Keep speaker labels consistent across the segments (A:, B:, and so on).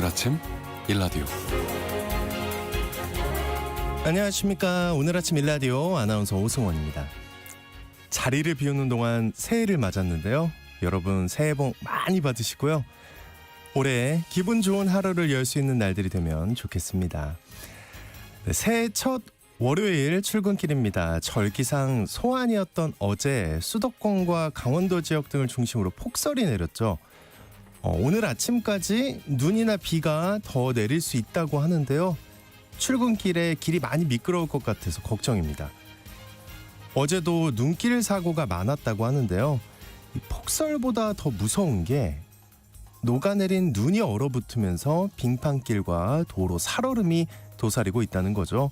A: 오늘 아침 일라디오.
B: 안녕하십니까. 오늘 아침 일라디오 아나운서 오승원입니다. 자리를 비우는 동안 새해를 맞았는데요. 여러분 새해 복 많이 받으시고요. 올해 기분 좋은 하루를 열 수 있는 날들이 되면 좋겠습니다. 네, 새해 첫 월요일 출근길입니다. 절기상 소환이었던 어제 수도권과 강원도 지역 등을 중심으로 폭설이 내렸죠. 오늘 아침까지 눈이나 비가 더 내릴 수 있다고 하는데요. 출근길에 길이 많이 미끄러울 것 같아서 걱정입니다. 어제도 눈길 사고가 많았다고 하는데요. 이 폭설보다 더 무서운 게 녹아내린 눈이 얼어붙으면서 빙판길과 도로 살얼음이 도사리고 있다는 거죠.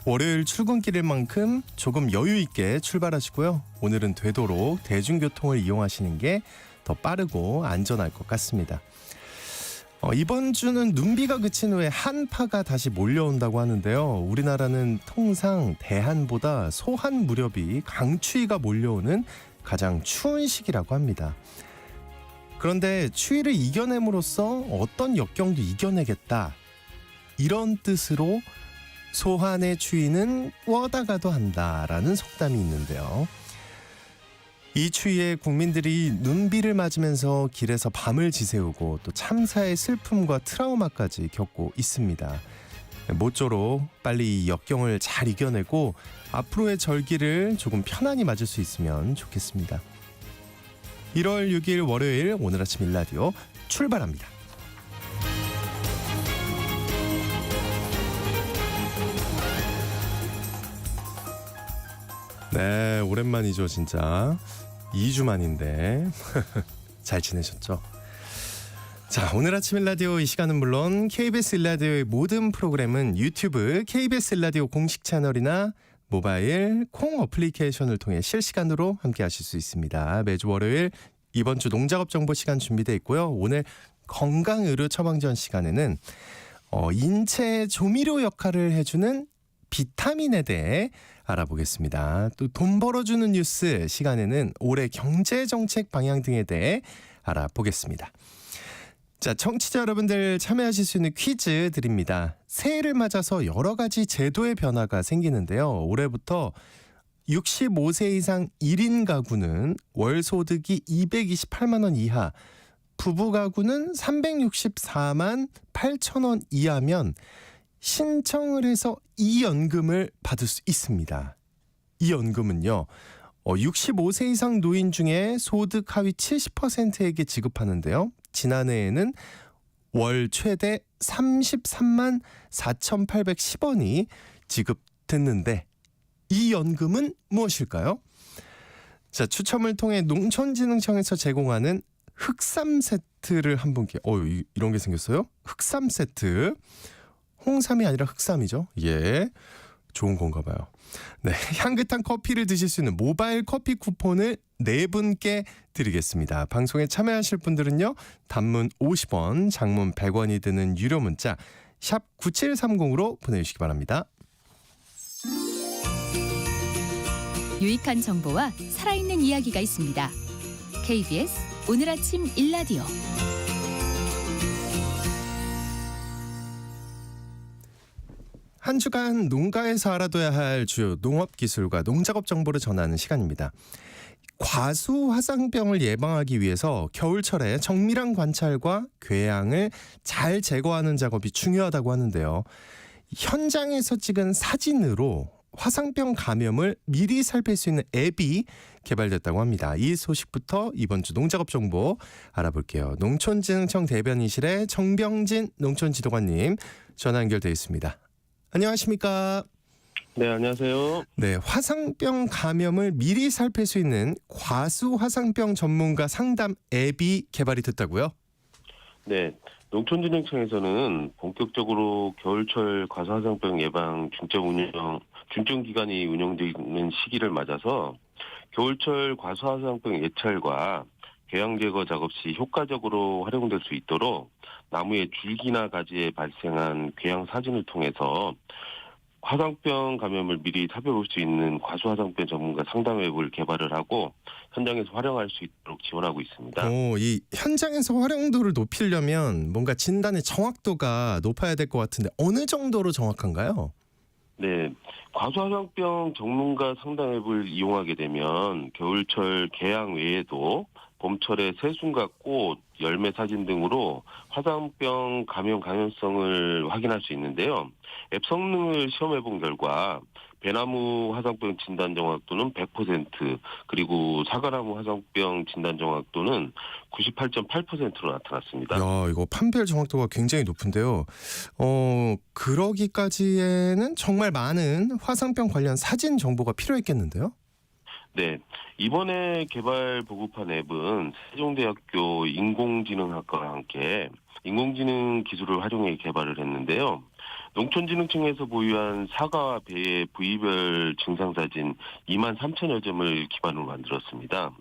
B: 월요일 출근길일 만큼 조금 여유 있게 출발하시고요. 오늘은 되도록 대중교통을 이용하시는 게 더 빠르고 안전할 것 같습니다. 이번 주는 눈비가 그친 후에 한파가 다시 몰려온다고 하는데요. 우리나라는 통상 대한보다 소한 무렵이 강추위가 몰려오는 가장 추운 시기라고 합니다. 그런데 추위를 이겨냄으로써 어떤 역경도 이겨내겠다, 이런 뜻으로 소한의 추위는 꿔다가도 한다라는 속담이 있는데요. 이 추위에 국민들이 눈비를 맞으면서 길에서 밤을 지새우고 또 참사의 슬픔과 트라우마까지 겪고 있습니다. 모쪼록 빨리 이 역경을 잘 이겨내고 앞으로의 절기를 조금 편안히 맞을 수 있으면 좋겠습니다. 1월 6일 월요일 오늘 아침 일라디오 출발합니다. 네, 오랜만이죠 진짜. 2주 만인데 잘 지내셨죠? 자, 오늘 아침 일라디오 이 시간은 물론 KBS 일라디오의 모든 프로그램은 유튜브 KBS 일라디오 공식 채널이나 모바일 콩 어플리케이션을 통해 실시간으로 함께 하실 수 있습니다. 매주 월요일 이번 주 농작업 정보 시간 준비되어 있고요. 오늘 건강의료 처방전 시간에는 인체 조미료 역할을 해주는 비타민에 대해 알아보겠습니다. 또 돈 벌어주는 뉴스 시간에는 올해 경제정책 방향 등에 대해 알아보겠습니다. 자, 청취자 여러분들 참여하실 수 있는 퀴즈 드립니다. 새해를 맞아서 여러 가지 제도의 변화가 생기는데요. 올해부터 65세 이상 1인 가구는 월 소득이 228만 원 이하, 부부 가구는 364만 8천 원 이하면 신청을 해서 이 연금을 받을 수 있습니다. 이 연금은요, 65세 이상 노인 중에 소득 하위 70%에게 지급하는데요. 지난해에는 월 최대 33만 4,810원이 지급됐는데 이 연금은 무엇일까요? 자, 추첨을 통해 농촌진흥청에서 제공하는 흑삼 세트를 한 분께, 이런 게 생겼어요? 흑삼 세트. 홍삼이 아니라 흑삼이죠. 예, 좋은 건가 봐요. 네, 향긋한 커피를 드실 수 있는 모바일 커피 쿠폰을 4분께 드리겠습니다. 방송에 참여하실 분들은요, 단문 50원, 장문 100원이 드는 유료 문자 샵 9730으로 보내주시기 바랍니다.
C: 유익한 정보와 살아있는 이야기가 있습니다. KBS 오늘 아침 일라디오.
B: 한 주간 농가에서 알아둬야 할 주요 농업기술과 농작업 정보를 전하는 시간입니다. 과수 화상병을 예방하기 위해서 겨울철에 정밀한 관찰과 궤양을 잘 제거하는 작업이 중요하다고 하는데요. 현장에서 찍은 사진으로 화상병 감염을 미리 살필 수 있는 앱이 개발됐다고 합니다. 이 소식부터 이번 주 농작업 정보 알아볼게요. 농촌진흥청 대변인실의 정병진 농촌지도관님 전화 연결되어 있습니다. 안녕하십니까?
D: 네, 안녕하세요.
B: 네, 화상병 감염을 미리 살필 수 있는 과수 화상병 전문가 상담 앱이 개발이 됐다고요?
D: 네, 농촌진흥청에서는 본격적으로 겨울철 과수화상병 예방 중점 기간이 운영되는 시기를 맞아서 겨울철 과수화상병 예찰과 궤양 제거 작업 시 효과적으로 활용될 수 있도록 나무의 줄기나 가지에 발생한 궤양 사진을 통해서 화상병 감염을 미리 살펴볼 수 있는 과수화상병 전문가 상담 앱을 개발을 하고 현장에서 활용할 수 있도록 지원하고 있습니다.
B: 이 현장에서 활용도를 높이려면 뭔가 진단의 정확도가 높아야 될 것 같은데 어느 정도로 정확한가요?
D: 네, 과수화상병 전문가 상담 앱을 이용하게 되면 겨울철 개양 외에도 봄철의 새순과 꽃, 열매 사진 등으로 화상병 감염 가능성을 확인할 수 있는데요. 앱 성능을 시험해 본 결과 배나무 화상병 진단 정확도는 100%, 그리고 사과나무 화상병 진단 정확도는 98.8%로 나타났습니다.
B: 야, 이거 판별 정확도가 굉장히 높은데요. 그러기까지에는 정말 많은 화상병 관련 사진 정보가 필요했겠는데요?
D: 네, 이번에 개발 보급한 앱은 세종대학교 인공지능학과와 함께 인공지능 기술을 활용해 개발을 했는데요. 농촌진흥청에서 보유한 사과와 배의 부위별 증상사진 2만 3천여 점을 기반으로 만들었습니다.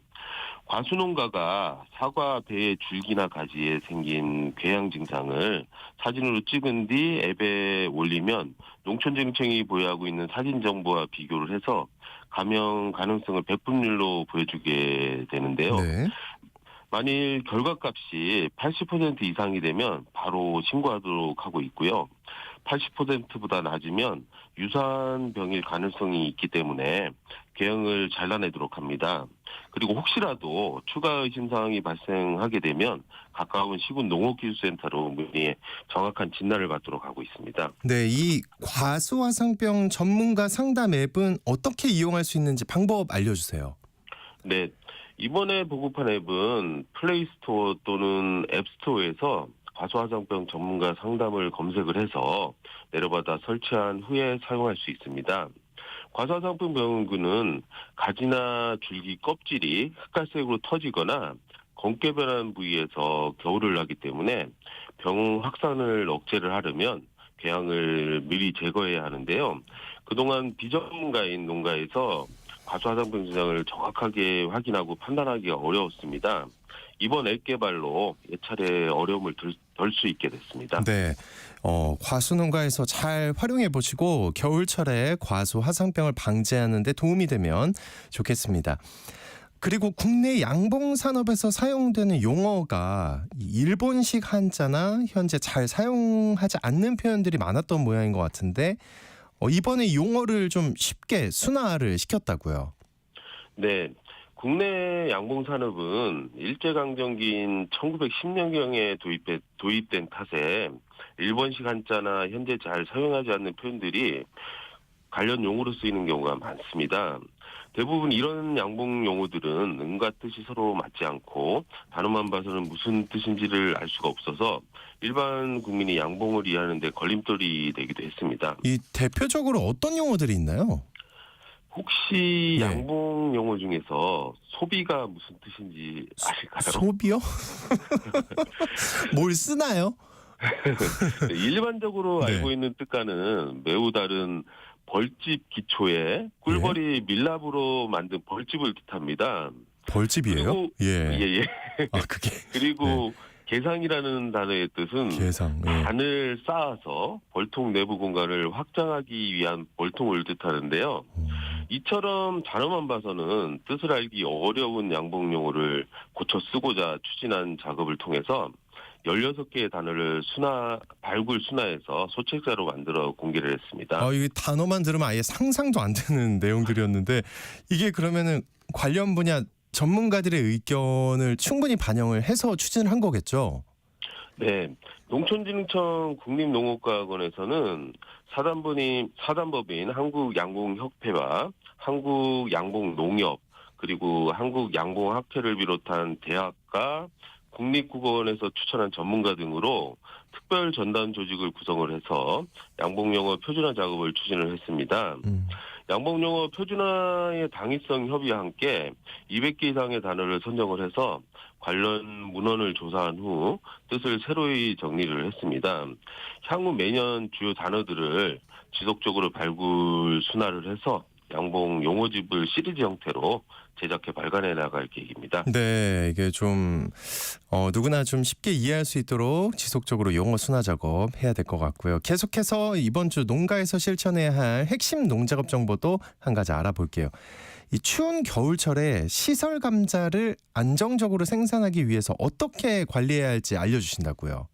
D: 과수농가가 사과 배의 줄기나 가지에 생긴 궤양 증상을 사진으로 찍은 뒤 앱에 올리면 농촌진흥청이 보유하고 있는 사진 정보와 비교를 해서 감염 가능성을 100분율로 보여주게 되는데요.
B: 네.
D: 만일 결과값이 80% 이상이 되면 바로 신고하도록 하고 있고요. 80%보다 낮으면 유사한 병일 가능성이 있기 때문에 궤양을 잘라내도록 합니다. 그리고 혹시라도 추가 의심 사항이 발생하게 되면 가까운 시군 농업기술센터로 문의해 정확한 진단을 받도록 하고 있습니다.
B: 네, 이 과수화상병 전문가 상담 앱은 어떻게 이용할 수 있는지 방법 알려주세요.
D: 네, 이번에 보급한 앱은 플레이스토어 또는 앱스토어에서 과수화상병 전문가 상담을 검색을 해서 내려받아 설치한 후에 사용할 수 있습니다. 과수화상병 병원균은 가지나 줄기 껍질이 흑갈색으로 터지거나 검게 변한 부위에서 겨울을 나기 때문에 병 확산을 억제를 하려면 궤양을 미리 제거해야 하는데요. 그동안 비전문가인 농가에서 과수화상병 증상을 정확하게 확인하고 판단하기가 어려웠습니다. 이번 앱 개발로 예차례 어려움을 덜 수 있게 됐습니다.
B: 네, 과수농가에서 잘 활용해 보시고 겨울철에 과수화상병을 방지하는 데 도움이 되면 좋겠습니다. 그리고 국내 양봉 산업에서 사용되는 용어가 일본식 한자나 현재 잘 사용하지 않는 표현들이 많았던 모양인 것 같은데 이번에 용어를 좀 쉽게 순화를 시켰다고요.
D: 네. 국내 양봉 산업은 일제강점기인 1910년경에 도입된 탓에 일본식 한자나 현재 잘 사용하지 않는 표현들이 관련 용어로 쓰이는 경우가 많습니다. 대부분 이런 양봉 용어들은 음과 뜻이 서로 맞지 않고 단어만 봐서는 무슨 뜻인지를 알 수가 없어서 일반 국민이 양봉을 이해하는 데 걸림돌이 되기도 했습니다.
B: 이 대표적으로 어떤 용어들이 있나요?
D: 혹시
B: 네.
D: 양봉 용어 중에서 소비가 무슨 뜻인지 아실까요?
B: 소비요? 뭘 쓰나요?
D: 네, 일반적으로
B: 네.
D: 알고 있는 뜻과는 매우 다른 벌집 기초에 꿀벌이 밀랍으로 만든 벌집을 뜻합니다.
B: 벌집이에요?
D: 그리고
B: 예.
D: 예.
B: 아, 그게
D: 그리고 계상이라는 단어의 뜻은
B: 계상. 예.
D: 단을 쌓아서 벌통 내부 공간을 확장하기 위한 벌통을 뜻하는데요. 이처럼 단어만 봐서는 뜻을 알기 어려운 양봉 용어를 고쳐 쓰고자 추진한 작업을 통해서 16개의 단어를 발굴 순화해서 소책자로 만들어 공개를 했습니다.
B: 이 단어만 들으면 아예 상상도 안 되는 내용들이었는데 이게 그러면은 관련 분야 전문가들의 의견을 충분히 반영을 해서 추진을 한 거겠죠?
D: 네. 농촌진흥청 국립농업과학원에서는 사단법인 한국양봉협회와 한국양봉농협 그리고 한국양봉학회를 비롯한 대학과 국립국어원에서 추천한 전문가 등으로 특별 전담 조직을 구성을 해서 양봉용어 표준화 작업을 추진을 했습니다. 양봉용어 표준화의 당위성 협의와 함께 200개 이상의 단어를 선정을 해서 관련 문헌을 조사한 후 뜻을 새로이 정리를 했습니다. 향후 매년 주요 단어들을 지속적으로 발굴 순화를 해서 양봉 용어집을 시리즈 형태로 제작해 발간해 나갈 계획입니다.
B: 네, 이게 좀 누구나 좀 쉽게 이해할 수 있도록 지속적으로 용어 순화 작업 해야 될 것 같고요. 계속해서 이번 주 농가에서 실천해야 할 핵심 농작업 정보도 한 가지 알아볼게요. 이 추운 겨울철에 시설 감자를 안정적으로 생산하기 위해서 어떻게 관리해야 할지 알려주신다고요.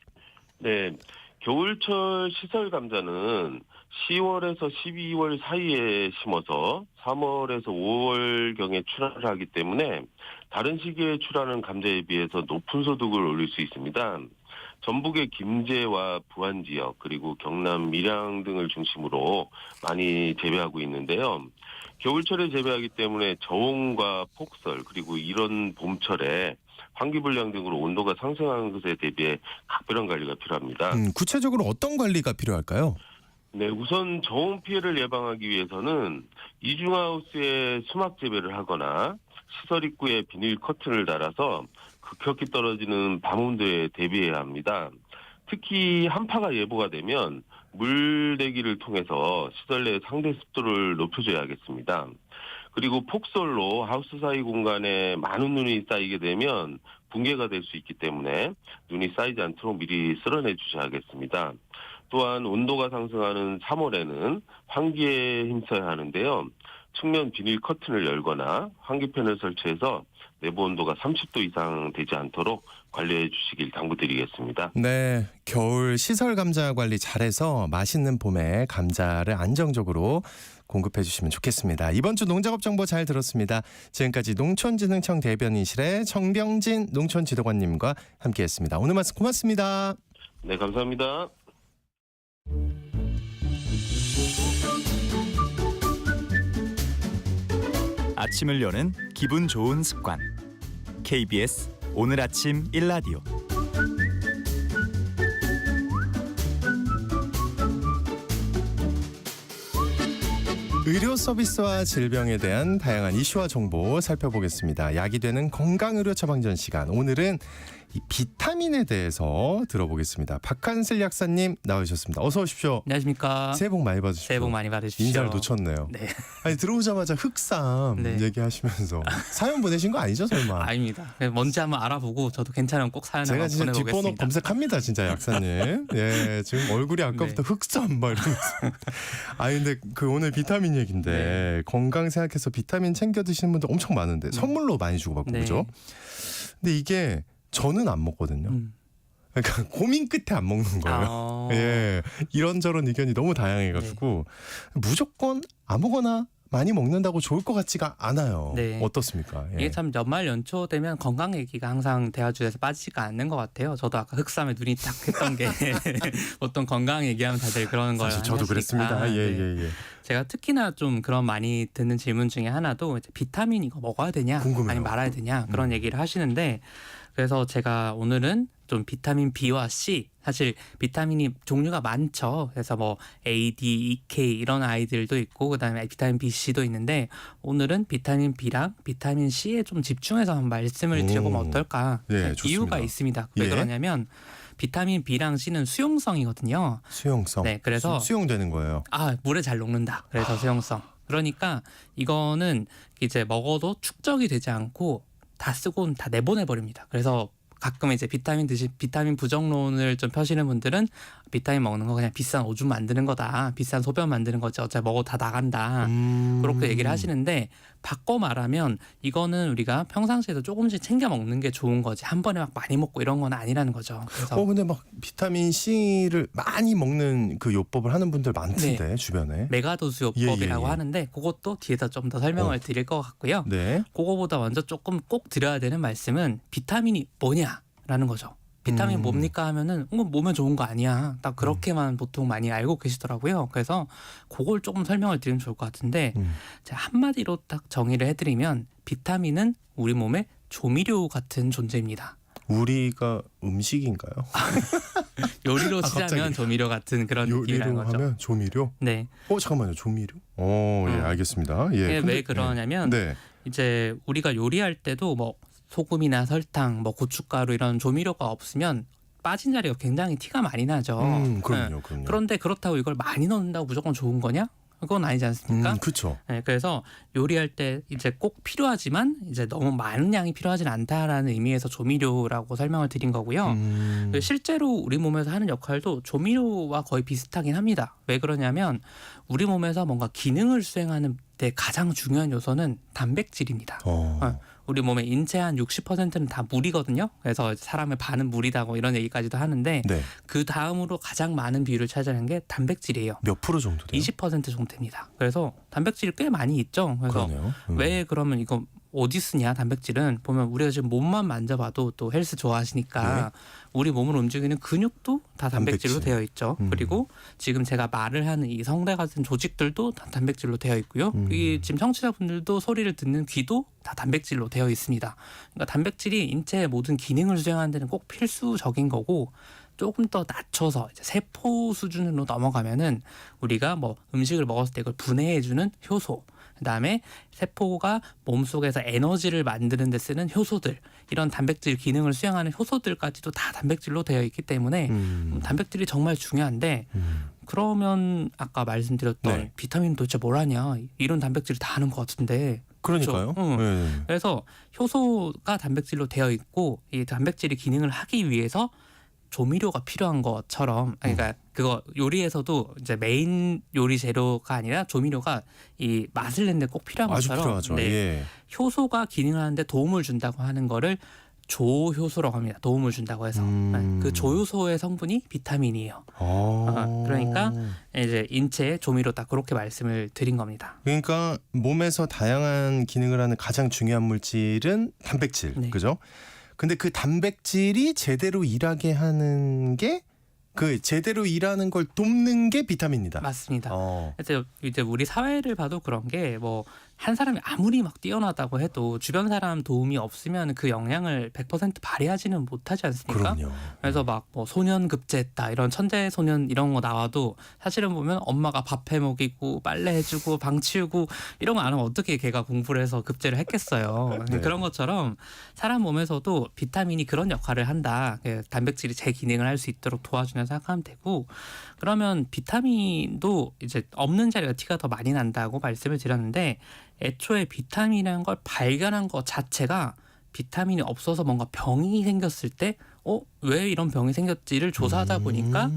D: 네, 겨울철 시설 감자는 10월에서 12월 사이에 심어서 3월에서 5월경에 출하를 하기 때문에 다른 시기에 출하하는 감자에 비해서 높은 소득을 올릴 수 있습니다. 전북의 김제와 부안 지역 그리고 경남 밀양 등을 중심으로 많이 재배하고 있는데요. 겨울철에 재배하기 때문에 저온과 폭설 그리고 이런 봄철에 환기불량 등으로 온도가 상승하는 것에 대비해 각별한 관리가 필요합니다.
B: 구체적으로 어떤 관리가 필요할까요?
D: 네, 우선 저온 피해를 예방하기 위해서는 이중하우스에 수막 재배를 하거나 시설 입구에 비닐 커튼을 달아서 급격히 떨어지는 밤온도에 대비해야 합니다. 특히 한파가 예보가 되면 물대기를 통해서 시설 내 상대 습도를 높여줘야겠습니다. 그리고 폭설로 하우스 사이 공간에 많은 눈이 쌓이게 되면 붕괴가 될 수 있기 때문에 눈이 쌓이지 않도록 미리 쓸어내 주셔야겠습니다. 또한 온도가 상승하는 3월에는 환기에 힘써야 하는데요. 측면 비닐 커튼을 열거나 환기팬을 설치해서 내부 온도가 30도 이상 되지 않도록 관리해 주시길 당부드리겠습니다.
B: 네, 겨울 시설 감자 관리 잘해서 맛있는 봄에 감자를 안정적으로 공급해 주시면 좋겠습니다. 이번 주 농작업 정보 잘 들었습니다. 지금까지 농촌진흥청 대변인실의 정병진 농촌지도관님과 함께했습니다. 오늘 말씀 고맙습니다.
D: 네, 감사합니다.
A: 아침을 여는 기분 좋은 습관. KBS 오늘 아침 1라디오.
B: 의료 서비스와 질병에 대한 다양한 이슈와 정보 살펴보겠습니다. 약이 되는 건강의료 처방전 시간. 오늘은 이 비타민에 대해서 들어보겠습니다. 박한슬 약사님 나오셨습니다. 어서 오십시오.
E: 안녕하십니까.
B: 새해 복 많이 받으십시오.
E: 새해 복 많이 받으십시오.
B: 인사를 놓쳤네요.
E: 네.
B: 아니 들어오자마자 흑삼
E: 네.
B: 얘기하시면서 사연 보내신 거 아니죠 설마?
E: 아닙니다. 뭔지 한번 알아보고 저도 괜찮으면 꼭 사연
B: 제가
E: 한번
B: 진짜 뒷번호
E: 보내보겠습니다.
B: 검색합니다 진짜 약사님. 예, 지금 얼굴이 아까부터 흑삼 막 이러면서. 아 근데 그 오늘 비타민 얘기인데
E: 네.
B: 건강 생각해서 비타민 챙겨 드시는 분들 엄청 많은데 선물로 많이 주고받고
E: 네.
B: 그죠? 근데 이게 저는 안 먹거든요. 그러니까 고민 끝에 안 먹는 거예요. 예, 이런저런 의견이 너무 다양해가지고 무조건 아무거나 많이 먹는다고 좋을 것 같지가 않아요.
E: 네.
B: 어떻습니까? 예.
E: 이게 참 연말 연초 되면 건강 얘기가 항상 대화주에서 빠지지가 않는 것 같아요. 저도 아까 흑삼에 눈이 딱 했던 게 보통 건강 얘기하면 다들 그러는 걸
B: 사실 저도 그랬습니다.
E: 하시니까.
B: 예,
E: 네.
B: 예, 예.
E: 제가 특히나 좀 그런 많이 듣는 질문 중에 하나도 이제 비타민 이거 먹어야 되냐
B: 궁금해요.
E: 아니 말아야 되냐 그런 얘기를 하시는데 그래서 제가 오늘은 좀 비타민 B와 C 사실 비타민이 종류가 많죠. 그래서 뭐 A, D, E, K 이런 아이들도 있고 그다음에 비타민 B, C도 있는데 오늘은 비타민 B랑 비타민 C에 좀 집중해서 한번 말씀을 드려보면 어떨까?
B: 네, 좋습니다.
E: 이유가 있습니다. 왜
B: 예.
E: 그러냐면 비타민 B랑 C는 수용성이거든요.
B: 수용성.
E: 네, 그래서
B: 수용되는 거예요.
E: 물에 잘 녹는다. 그래서 수용성. 그러니까 이거는 이제 먹어도 축적이 되지 않고 다 쓰고는 다 내보내 버립니다. 그래서 가끔 이제 비타민 부정론을 좀 펴시는 분들은 비타민 먹는 거 그냥 비싼 오줌 만드는 거다. 비싼 소변 만드는 거지. 어차피 먹어도 다 나간다. 그렇게 얘기를 하시는데 바꿔 말하면 이거는 우리가 평상시에도 조금씩 챙겨 먹는 게 좋은 거지. 한 번에 막 많이 먹고 이런 건 아니라는 거죠. 그래서
B: 근데 막 비타민 C를 많이 먹는 그 요법을 하는 분들 많던데 주변에.
E: 메가도수 요법이라고
B: 예, 예.
E: 하는데 그것도 뒤에서 좀 더 설명을 드릴 것 같고요.
B: 네.
E: 그거보다 먼저 조금 꼭 드려야 되는 말씀은 비타민이 뭐냐라는 거죠. 비타민 뭡니까 하면은 몸에 좋은 거 아니야. 딱 그렇게만 보통 많이 알고 계시더라고요. 그래서 그걸 조금 설명을 드리면 좋을 것 같은데 제가 한마디로 딱 정의를 해드리면 비타민은 우리 몸의 조미료 같은 존재입니다.
B: 우리가 음식인가요?
E: 요리로 치자면
B: 갑자기.
E: 조미료 같은 그런 느낌이라는
B: 요리로
E: 거죠.
B: 하면 조미료?
E: 네.
B: 잠깐만요. 조미료? 예, 알겠습니다. 예.
E: 왜
B: 근데,
E: 그러냐면
B: 네.
E: 이제 우리가 요리할 때도 뭐 소금이나 설탕, 뭐 고춧가루 이런 조미료가 없으면 빠진 자리가 굉장히 티가 많이 나죠.
B: 그럼요.
E: 그런데 그렇다고 이걸 많이 넣는다고 무조건 좋은 거냐? 그건 아니지 않습니까?
B: 그렇죠.
E: 네, 그래서 요리할 때 이제 꼭 필요하지만 이제 너무 많은 양이 필요하진 않다라는 의미에서 조미료라고 설명을 드린 거고요. 실제로 우리 몸에서 하는 역할도 조미료와 거의 비슷하긴 합니다. 왜 그러냐면 우리 몸에서 뭔가 기능을 수행하는 데 가장 중요한 요소는 단백질입니다. 우리 몸의 인체 한 60%는 다 물이거든요. 그래서 사람의 반은 물이다고 이런 얘기까지도 하는데
B: 네.
E: 그 다음으로 가장 많은 비율을 차지하는 게 단백질이에요.
B: 몇 프로 정도 돼요?
E: 20% 정도 됩니다. 그래서 단백질이 꽤 많이 있죠. 그래서
B: 그러네요.
E: 왜 그러면 이거 어디 쓰냐 단백질은 보면 우리가 지금 몸만 만져봐도 또 헬스 좋아하시니까 우리 몸을 움직이는 근육도 다 단백질로
B: 단백질.
E: 되어 있죠. 그리고 지금 제가 말을 하는 이 성대 같은 조직들도 다 단백질로 되어 있고요. 이 지금 청취자분들도 소리를 듣는 귀도 다 단백질로 되어 있습니다. 그러니까 단백질이 인체의 모든 기능을 수행하는 데는 꼭 필수적인 거고 조금 더 낮춰서 이제 세포 수준으로 넘어가면은 우리가 뭐 음식을 먹었을 때 이걸 분해해주는 효소, 그다음에 세포가 몸속에서 에너지를 만드는 데 쓰는 효소들, 이런 단백질 기능을 수행하는 효소들까지도 다 단백질로 되어 있기 때문에 단백질이 정말 중요한데 그러면 아까 말씀드렸던
B: 네.
E: 비타민 도대체 뭘 하냐, 이런 단백질이 다 하는 것 같은데
B: 그러니까요.
E: 그렇죠?
B: 네.
E: 그래서 효소가 단백질로 되어 있고 이 단백질이 기능을 하기 위해서 조미료가 필요한 것처럼, 그러니까 그거 요리에서도 이제 메인 요리 재료가 아니라 조미료가 이 맛을 내는데 꼭 필요한
B: 아주
E: 것처럼
B: 필요하죠.
E: 네,
B: 예.
E: 효소가 기능을 하는데 도움을 준다고 하는 거를 조효소라고 합니다. 도움을 준다고 해서 그 조효소의 성분이 비타민이에요. 그러니까 이제 인체의 조미료다, 그렇게 말씀을 드린 겁니다.
B: 그러니까 몸에서 다양한 기능을 하는 가장 중요한 물질은 단백질,
E: 네.
B: 그죠? 근데 그 단백질이 제대로 일하게 하는 게, 그 제대로 일하는 걸 돕는 게 비타민이다.
E: 맞습니다.
B: 어.
E: 그래서 이제 우리 사회를 봐도 그런 게 뭐 한 사람이 아무리 막 뛰어나다고 해도 주변 사람 도움이 없으면 그 역량을 100% 발휘하지는 못하지 않습니까?
B: 그럼요.
E: 그래서 막 뭐 소년 급제했다 이런 천재 소년 이런 거 나와도 사실은 보면 엄마가 밥 해 먹이고 빨래 해주고 방 치우고 이런 거 안 하면 어떻게 걔가 공부를 해서 급제를 했겠어요.
B: 네.
E: 그런 것처럼 사람 몸에서도 비타민이 그런 역할을 한다. 단백질이 제 기능을 할 수 있도록 도와주냐 생각하면 되고, 그러면 비타민도 이제 없는 자리가 티가 더 많이 난다고 말씀을 드렸는데, 애초에 비타민이라는 걸 발견한 것 자체가 비타민이 없어서 뭔가 병이 생겼을 때 왜 이런 병이 생겼지를 조사하다 보니까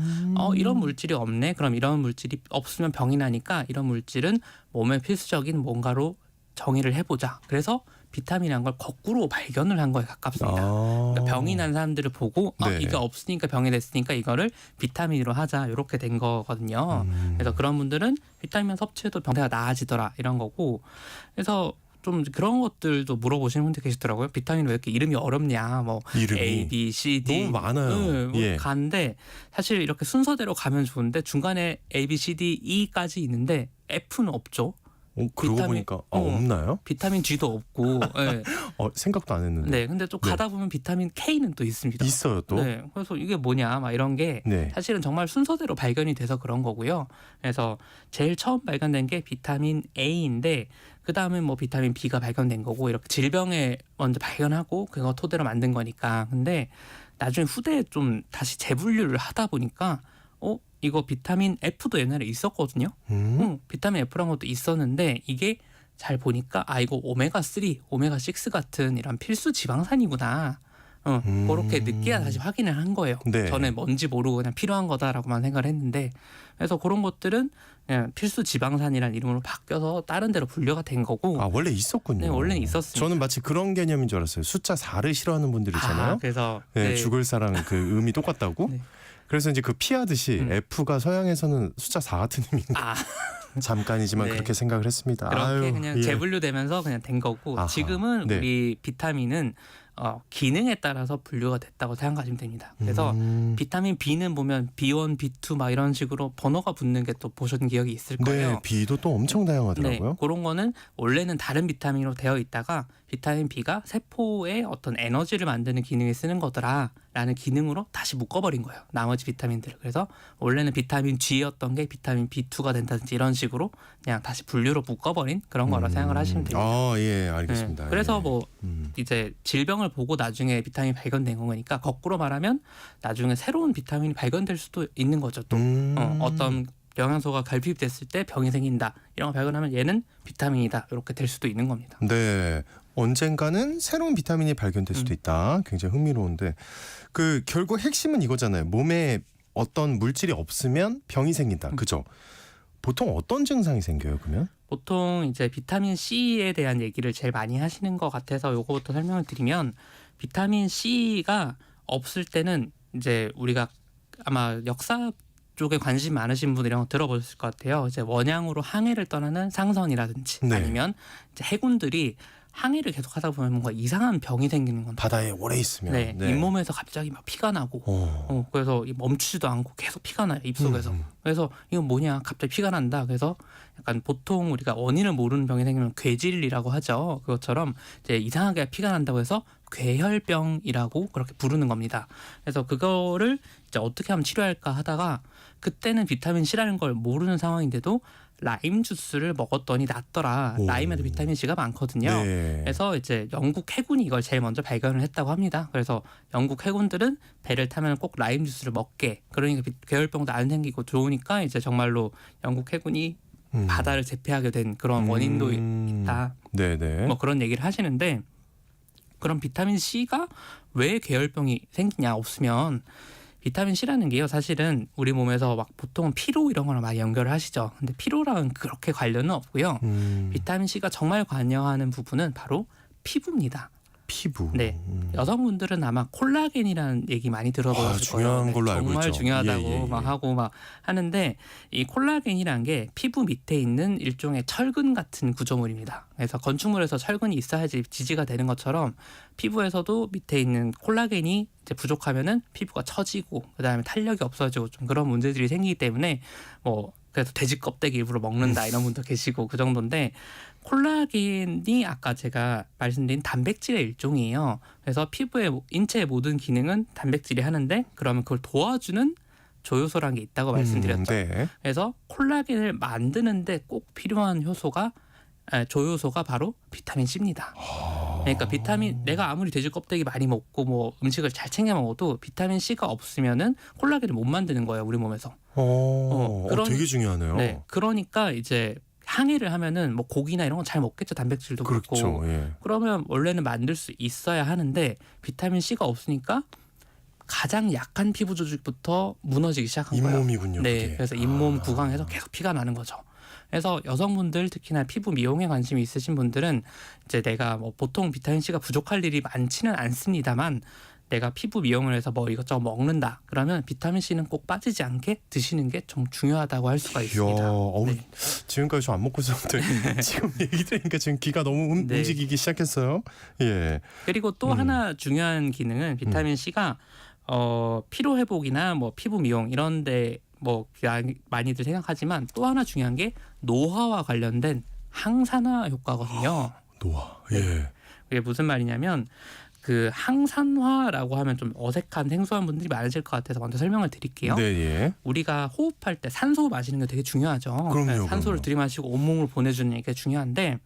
E: 이런 물질이 없네. 그럼 이런 물질이 없으면 병이 나니까 이런 물질은 몸에 필수적인 뭔가로 정의를 해보자. 그래서 비타민이라는 걸 거꾸로 발견을 한 거에 가깝습니다. 그러니까 병이 난 사람들을 보고
B: 네.
E: 이게 없으니까 병이 됐으니까 이거를 비타민으로 하자, 이렇게 된 거거든요. 그래서 그런 분들은 비타민 섭취해도 병세가 나아지더라, 이런 거고. 그래서 좀 그런 것들도 물어보시는 분들 계시더라고요. 비타민 왜 이렇게 이름이 어렵냐, 뭐
B: 이름이
E: A, B, C, D
B: 너무 많아요. 예.
E: 가는데 사실 이렇게 순서대로 가면 좋은데 중간에 A, B, C, D, E까지 있는데 F는 없죠.
B: 그러고
E: 비타민-
B: 보니까 없나요?
E: 비타민 G도 없고. 네.
B: 생각도 안 했는데.
E: 네, 근데 좀
B: 네.
E: 가다 보면 비타민 K는 또 있습니다.
B: 있어요 또.
E: 네, 그래서 이게 뭐냐, 막 이런 게
B: 네.
E: 사실은 정말 순서대로 발견이 돼서 그런 거고요. 그래서 제일 처음 발견된 게 비타민 A인데 그 다음에 뭐 비타민 B가 발견된 거고, 이렇게 질병에 먼저 발견하고 그거 토대로 만든 거니까. 근데 나중에 후대에 좀 다시 재분류를 하다 보니까 이거 비타민 F도 옛날에 있었거든요. 비타민 F라는 것도 있었는데 이게 잘 보니까 이거 오메가3, 오메가6 같은 이런 필수 지방산이구나. 그렇게 늦게야 다시 확인을 한 거예요.
B: 네.
E: 전에 뭔지 모르고 그냥 필요한 거다라고만 생각을 했는데, 그래서 그런 것들은 그냥 필수 지방산이라는 이름으로 바뀌어서 다른 데로 분류가 된 거고.
B: 원래 있었군요.
E: 네, 원래는 있었습니다.
B: 저는 마치 그런 개념인 줄 알았어요. 숫자 4를 싫어하는 분들 있잖아요.
E: 그래서
B: 네, 죽을 사람 그 음이 똑같다고.
E: 네.
B: 그래서 이제 그 피하듯이 F가 서양에서는 숫자 4 같은 의미인가. 잠깐이지만
E: 네.
B: 그렇게 생각을 했습니다.
E: 그렇게 그냥
B: 예.
E: 재분류되면서 그냥 된 거고.
B: 아하.
E: 지금은
B: 네.
E: 우리 비타민은 기능에 따라서 분류가 됐다고 생각하시면 됩니다. 그래서 비타민 B는 보면 B1, B2 막 이런 식으로 번호가 붙는 게 또 보신 기억이 있을 거예요.
B: 네, B도 또 엄청 다양하더라고요.
E: 네, 그런 거는 원래는 다른 비타민으로 되어 있다가 비타민 B가 세포에 어떤 에너지를 만드는 기능에 쓰는 거더라라는 기능으로 다시 묶어버린 거예요. 나머지 비타민들을. 그래서 원래는 비타민 G였던 게 비타민 B2가 된다든지 이런 식으로 그냥 다시 분류로 묶어버린 그런 거라 생각을 하시면 됩니다.
B: 예, 알겠습니다.
E: 네, 그래서
B: 예.
E: 뭐 이제 질병을 보고 나중에 비타민이 발견된 거니까 거꾸로 말하면 나중에 새로운 비타민이 발견될 수도 있는 거죠. 또 어떤 영양소가 결핍됐을 때 병이 생긴다. 이런 거 발견하면 얘는 비타민이다. 이렇게 될 수도 있는 겁니다.
B: 네. 언젠가는 새로운 비타민이 발견될 수도 있다. 굉장히 흥미로운데 그 결국 핵심은 이거잖아요. 몸에 어떤 물질이 없으면 병이 생긴다. 그죠? 보통 어떤 증상이 생겨요, 그러면?
E: 보통 이제 비타민 C에 대한 얘기를 제일 많이 하시는 것 같아서 요거부터 설명을 드리면 비타민 C가 없을 때는 이제 우리가 아마 역사 쪽에 관심 많으신 분들 이런 거 들어보셨을 것 같아요. 이제 원양으로 항해를 떠나는 상선이라든지
B: 네.
E: 아니면 이제 해군들이 항해를 계속 하다 보면 뭔가 이상한 병이 생기는 겁니다.
B: 바다에 오래 있으면.
E: 네, 잇몸에서 갑자기 막 피가 나고 그래서 멈추지도 않고 계속 피가 나요, 입속에서. 그래서 이건 뭐냐, 갑자기 피가 난다. 그래서 약간 보통 우리가 원인을 모르는 병이 생기면 괴질이라고 하죠. 그것처럼 이제 이상하게 피가 난다고 해서 괴혈병이라고 그렇게 부르는 겁니다. 그래서 그거를 이제 어떻게 하면 치료할까 하다가 그때는 비타민 C라는 걸 모르는 상황인데도 라임 주스를 먹었더니 낫더라.
B: 오.
E: 라임에도 비타민 C가 많거든요.
B: 네.
E: 그래서 이제 영국 해군이 이걸 제일 먼저 발견을 했다고 합니다. 그래서 영국 해군들은 배를 타면 꼭 라임 주스를 먹게. 그러니까 괴혈병도 안 생기고 좋으니까 이제 정말로 영국 해군이 바다를 제패하게 된 그런 원인도 있다.
B: 네네.
E: 뭐 그런 얘기를 하시는데 그럼 비타민 C가 왜 괴혈병이 생기냐 없으면 비타민 C라는 게요 사실은 우리 몸에서 막 보통 피로 이런 거랑 많이 연결을 하시죠. 근데 피로랑은 그렇게 관련은 없고요. 비타민 C가 정말 관여하는 부분은 바로 피부입니다.
B: 피부.
E: 네. 여성분들은 아마 콜라겐이라는 얘기 많이 들어보셨을
B: 중요한
E: 거예요.
B: 걸로 알고
E: 정말
B: 있죠.
E: 중요하다고
B: 예.
E: 막 하고 막 하는데 이 콜라겐이란 게 피부 밑에 있는 일종의 철근 같은 구조물입니다. 그래서 건축물에서 철근이 있어야지 지지가 되는 것처럼 피부에서도 밑에 있는 콜라겐이 이제 부족하면은 피부가 처지고 그다음에 탄력이 없어지고 좀 그런 문제들이 생기기 때문에 뭐 그래서 돼지 껍데기 일부러 먹는다 이런 분도 계시고 그 정도인데 콜라겐이 아까 제가 말씀드린 단백질의 일종이에요. 그래서 피부의 인체의 모든 기능은 단백질이 하는데 그러면 그걸 도와주는 조효소라는 게 있다고 말씀드렸죠.
B: 네.
E: 그래서 콜라겐을 만드는데 꼭 필요한 조효소가 바로 비타민 C입니다. 그러니까 비타민 내가 아무리 돼지 껍데기 많이 먹고 뭐 음식을 잘 챙겨 먹어도 비타민 C가 없으면은 콜라겐을 못 만드는 거예요, 우리 몸에서.
B: 되게 중요하네요.
E: 네, 그러니까 이제 항해를 하면은 뭐 고기나 이런 건 잘 먹겠죠, 단백질도
B: 그렇죠.
E: 그렇고.
B: 예.
E: 그러면 원래는 만들 수 있어야 하는데 비타민 C가 없으니까 가장 약한 피부 조직부터 무너지기 시작한 거예요.
B: 잇몸이군요.
E: 네,
B: 그게.
E: 그래서 잇몸 구강에서 계속 피가 나는 거죠. 그래서 여성분들 특히나 피부 미용에 관심이 있으신 분들은 이제 내가 뭐 보통 비타민 C가 부족할 일이 많지는 않습니다만 내가 피부 미용을 해서 뭐 이것저것 먹는다. 그러면 비타민 C는 꼭 빠지지 않게 드시는 게 좀 중요하다고 할 수가 있습니다. 네.
B: 지금까지 좀 안 먹고 있었는데 지금 얘기 들으니까 지금 귀가 너무
E: 네.
B: 움직이기 시작했어요. 예.
E: 그리고 또 하나 중요한 기능은 비타민 C가 피로 회복이나 뭐 피부 미용 이런데 뭐 많이들 생각하지만 또 하나 중요한 게 노화와 관련된 항산화 효과거든요.
B: 노화. 예.
E: 그게 무슨 말이냐면 그 항산화라고 하면 좀 어색한 생소한 분들이 많으실 것 같아서 먼저 설명을 드릴게요.
B: 네, 예.
E: 우리가 호흡할 때 산소 마시는 게 되게 중요하죠.
B: 그럼요,
E: 산소를
B: 그럼요.
E: 들이마시고 온몸으로 보내주는 게 중요한데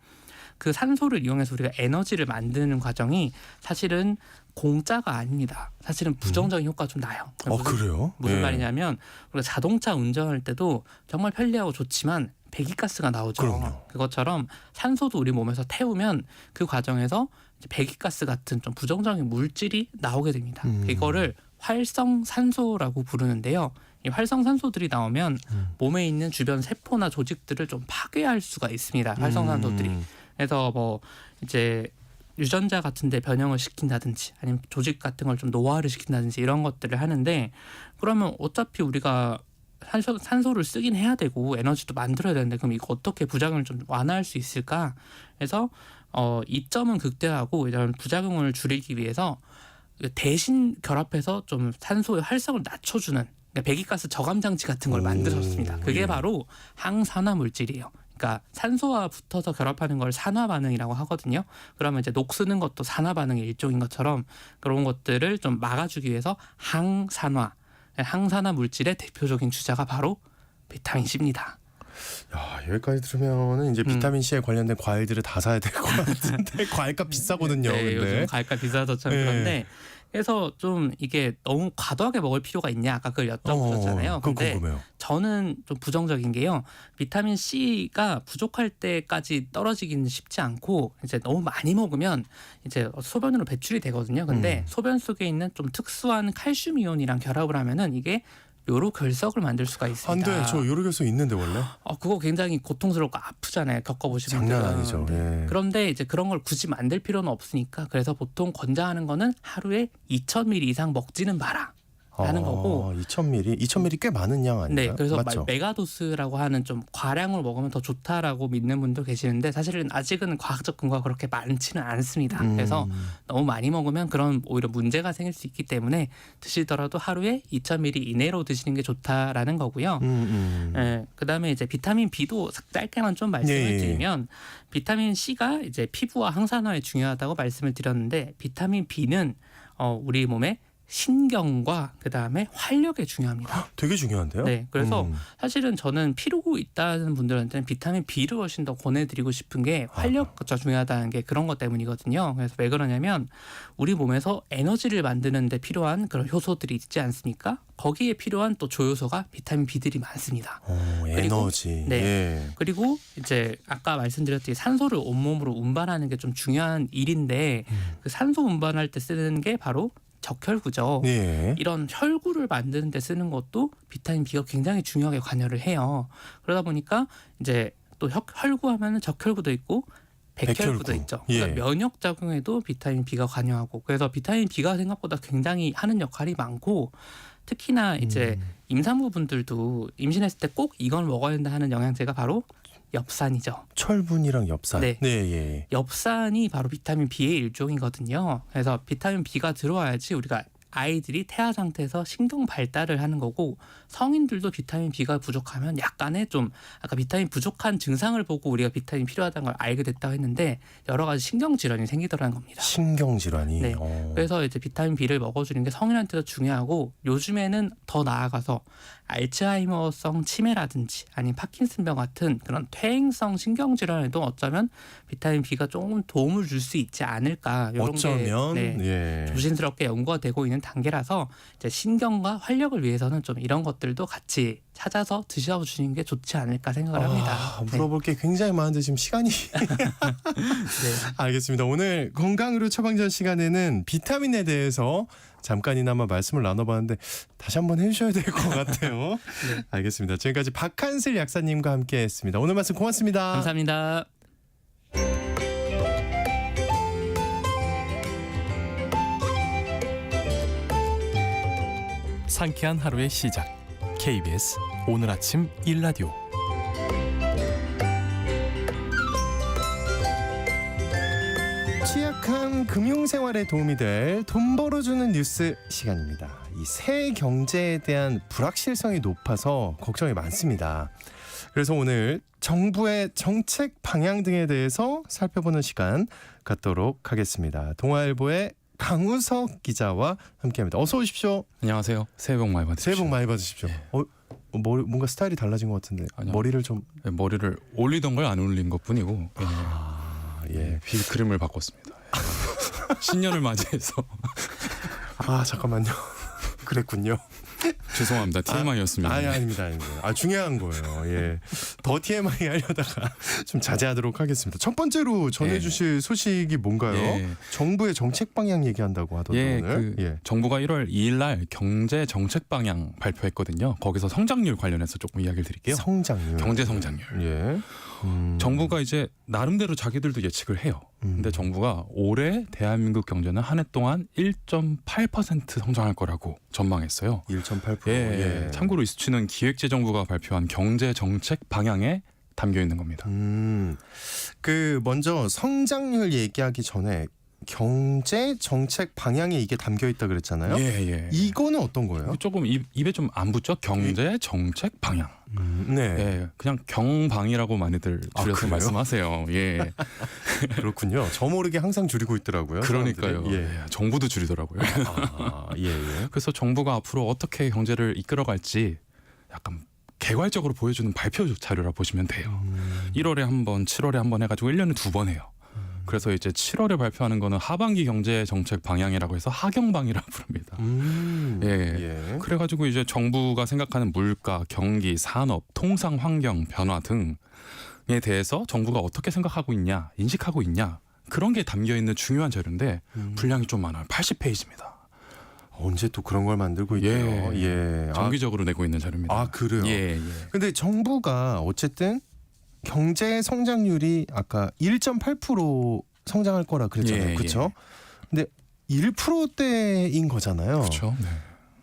E: 그 산소를 이용해서 우리가 에너지를 만드는 과정이 사실은 공짜가 아닙니다. 사실은 부정적인 효과가 좀 나요.
B: 그래요?
E: 무슨
B: 예.
E: 말이냐면 우리가 자동차 운전할 때도 정말 편리하고 좋지만 배기가스가 나오죠.
B: 그럼요.
E: 그것처럼 산소도 우리 몸에서 태우면 그 과정에서 이제 배기가스 같은 좀 부정적인 물질이 나오게 됩니다. 이거를 활성산소라고 부르는데요. 이 활성산소들이 나오면 몸에 있는 주변 세포나 조직들을 좀 파괴할 수가 있습니다. 활성산소들이. 그래서 뭐 이제 유전자 같은 데 변형을 시킨다든지 아니면 조직 같은 걸 좀 노화를 시킨다든지 이런 것들을 하는데 그러면 어차피 우리가 산소를 쓰긴 해야 되고 에너지도 만들어야 되는데 그럼 이거 어떻게 부작용을 좀 완화할 수 있을까? 그래서 이점은 극대화하고 이런 부작용을 줄이기 위해서 대신 결합해서 좀 산소의 활성을 낮춰주는 그러니까 배기가스 저감 장치 같은 걸 만들었습니다. 그게
B: 예.
E: 바로 항산화 물질이에요. 그러니까 산소와 붙어서 결합하는 걸 산화 반응이라고 하거든요. 그러면 이제 녹쓰는 것도 산화 반응의 일종인 것처럼 그런 것들을 좀 막아주기 위해서 항산화 물질의 대표적인 주자가 바로 비타민 C입니다.
B: 야, 여기까지 들으면은 이제 비타민 C에 관련된 과일들을 다 사야 될 것 같은데 과일값 비싸거든요.
E: 네,
B: 근데.
E: 요즘 과일값 비싸서처럼
B: 네.
E: 그런데 그래서 좀 이게 너무 과도하게 먹을 필요가 있냐 아까 그걸 여쭤보셨잖아요.
B: 그거
E: 근데
B: 궁금해요.
E: 저는 좀 부정적인 게요. 비타민 C가 부족할 때까지 떨어지기는 쉽지 않고 이제 너무 많이 먹으면 이제 소변으로 배출이 되거든요. 근데 소변 속에 있는 좀 특수한 칼슘 이온이랑 결합을 하면은 이게 요로 결석을 만들 수가 있습니다.
B: 안 돼. 저 요로결석 있는데 원래.
E: 그거 굉장히 고통스럽고 아프잖아요. 겪어보시면.
B: 장난 아니죠. 예.
E: 그런데 이제 그런 걸 굳이 만들 필요는 없으니까 그래서 보통 권장하는 거는 하루에 2,000ml 이상 먹지는 마라. 라는 거고
B: 2,000ml 꽤 많은 양 아닌가요?
E: 네, 그래서
B: 맞죠?
E: 메가도스라고 하는 좀 과량으로 먹으면 더 좋다라고 믿는 분도 계시는데 사실은 아직은 과학적 근거가 그렇게 많지는 않습니다. 그래서 너무 많이 먹으면 그런 오히려 문제가 생길 수 있기 때문에 드시더라도 하루에 2,000ml 이내로 드시는 게 좋다라는 거고요. 네, 그다음에 이제 비타민 B도 짧게만 좀 말씀을 드리면 비타민 C가 이제 피부와 항산화에 중요하다고 말씀을 드렸는데 비타민 B는 우리 몸에 신경과 그다음에 활력에 중요합니다.
B: 되게 중요한데요?
E: 네. 그래서 사실은 저는 피로고 있다는 분들한테는 비타민 B를 훨씬 더 권해드리고 싶은 게 활력이 중요하다는 게 그런 것 때문이거든요. 그래서 왜 그러냐면 우리 몸에서 에너지를 만드는 데 필요한 그런 효소들이 있지 않습니까? 거기에 필요한 또 조효소가 비타민 B들이 많습니다.
B: 에너지.
E: 네.
B: 예.
E: 그리고 이제 아까 말씀드렸듯이 산소를 온몸으로 운반하는 게 좀 중요한 일인데 그 산소 운반할 때 쓰는 게 바로 적혈구죠.
B: 예.
E: 이런 혈구를 만드는 데 쓰는 것도 비타민 B가 굉장히 중요하게 관여를 해요. 그러다 보니까 이제 또 혈구 하면은 적혈구도 있고 백혈구도 있죠. 그러니까 면역 작용에도 비타민 B가 관여하고 그래서 비타민 B가 생각보다 굉장히 하는 역할이 많고 특히나 이제 임산부분들도 임신했을 때 꼭 이걸 먹어야 된다 하는 영양제가 바로 엽산이죠.
B: 철분이랑 엽산.
E: 네.
B: 예.
E: 엽산이 바로 비타민 B의 일종이거든요. 그래서 비타민 B가 들어와야지 우리가 아이들이 태아 상태에서 신경 발달을 하는 거고 성인들도 비타민 B가 부족하면 약간의 좀 아까 비타민 부족한 증상을 보고 우리가 비타민 필요하다는 걸 알게 됐다고 했는데 여러 가지 신경 질환이 생기더라는 겁니다.
B: 신경 질환이.
E: 네. 그래서 이제 비타민 B를 먹어주는 게 성인한테도 중요하고 요즘에는 더 나아가서 알츠하이머성 치매라든지 아니면 파킨슨병 같은 그런 퇴행성 신경 질환에도 어쩌면 비타민 B가 조금 도움을 줄 수 있지 않을까 이런
B: 어쩌면
E: 게 조심스럽게 연구가 되고 있는 단계라서 이제 신경과 활력을 위해서는 좀 이런 것들도 같이 찾아서 드셔주시는 게 좋지 않을까 생각을 합니다.
B: 물어볼 게 굉장히 많은데 지금 시간이 알겠습니다. 오늘 건강으로 처방전 시간에는 비타민에 대해서 잠깐이나마 말씀을 나눠봤는데 다시 한번 해주셔야 될 것 같아요. 알겠습니다. 지금까지 박한슬 약사님과 함께했습니다. 오늘 말씀 고맙습니다.
E: 감사합니다.
A: 상쾌한 하루의 시작. KBS 오늘 아침 1라디오.
B: 취약한 금융생활에 도움이 될 돈 벌어주는 뉴스 시간입니다. 이 새 경제에 대한 불확실성이 높아서 걱정이 많습니다. 그래서 오늘 정부의 정책 방향 등에 대해서 살펴보는 시간 갖도록 하겠습니다. 동아일보의 강우석 기자와 함께합니다. 어서 오십시오.
F: 안녕하세요. 새해 복 많이 받으십시오.
B: 새해 복 많이 받으십시오. 뭔가 스타일이 달라진 것 같은데
F: 아니요.
B: 머리를 좀
F: 머리를 올리던 걸 안 올린 것뿐이고 그림을 바꿨습니다. 신년을 맞이해서
B: 잠깐만요. 그랬군요.
F: 죄송합니다. TMI였습니다.
B: 아닙니다. 중요한 거예요. 예. 더 TMI 하려다가 좀 자제하도록 하겠습니다. 첫 번째로 전해주실 소식이 뭔가요? 정부의 정책 방향 얘기한다고 하던데 오늘.
F: 정부가 1월 2일 날 경제 정책 방향 발표했거든요. 거기서 성장률 관련해서 조금 이야기를 드릴게요.
B: 성장률. 경제 성장률.
F: 정부가 이제 나름대로 자기들도 예측을 해요. 근데 정부가 올해 대한민국 경제는 한 해 동안 1.8% 성장할 거라고 전망했어요.
B: 1.8%.
F: 참고로 이 수치는 기획재정부가 발표한 경제 정책 방향에 담겨 있는 겁니다.
B: 먼저 성장률 얘기하기 전에 경제 정책 방향에 이게 담겨 있다 그랬잖아요. 이거는 어떤 거예요?
F: 조금 입에 좀 안 붙죠? 경제 정책 방향. 그냥 경방이라고 많이들 줄여서 말씀하세요.
B: 그렇군요. 저 모르게 항상 줄이고 있더라고요.
F: 그러니까요. 정부도 줄이더라고요. 그래서 정부가 앞으로 어떻게 경제를 이끌어갈지 약간 개괄적으로 보여주는 발표 자료라 보시면 돼요. 1월에 한 번, 7월에 한 번 해가지고 1년에 2번 해요. 그래서 이제 7월에 발표하는 거는 하반기 경제 정책 방향이라고 해서 하경방이라고 부릅니다. 예. 그래가지고 이제 정부가 생각하는 물가, 경기, 산업, 통상 환경 변화 등에 대해서 정부가 어떻게 생각하고 있냐, 인식하고 있냐 그런 게 담겨 있는 중요한 자료인데 분량이 좀 많아요. 80페이지입니다.
B: 언제 또 그런 걸 만들고 있대요. 예.
F: 정기적으로 내고 있는 자료입니다.
B: 아 그래요?
F: 예.
B: 근데 정부가 어쨌든 경제 성장률이 아까 1.8% 성장할 거라 그랬잖아요. 그렇죠? 근데 1%대인 거잖아요.
F: 그렇죠. 네.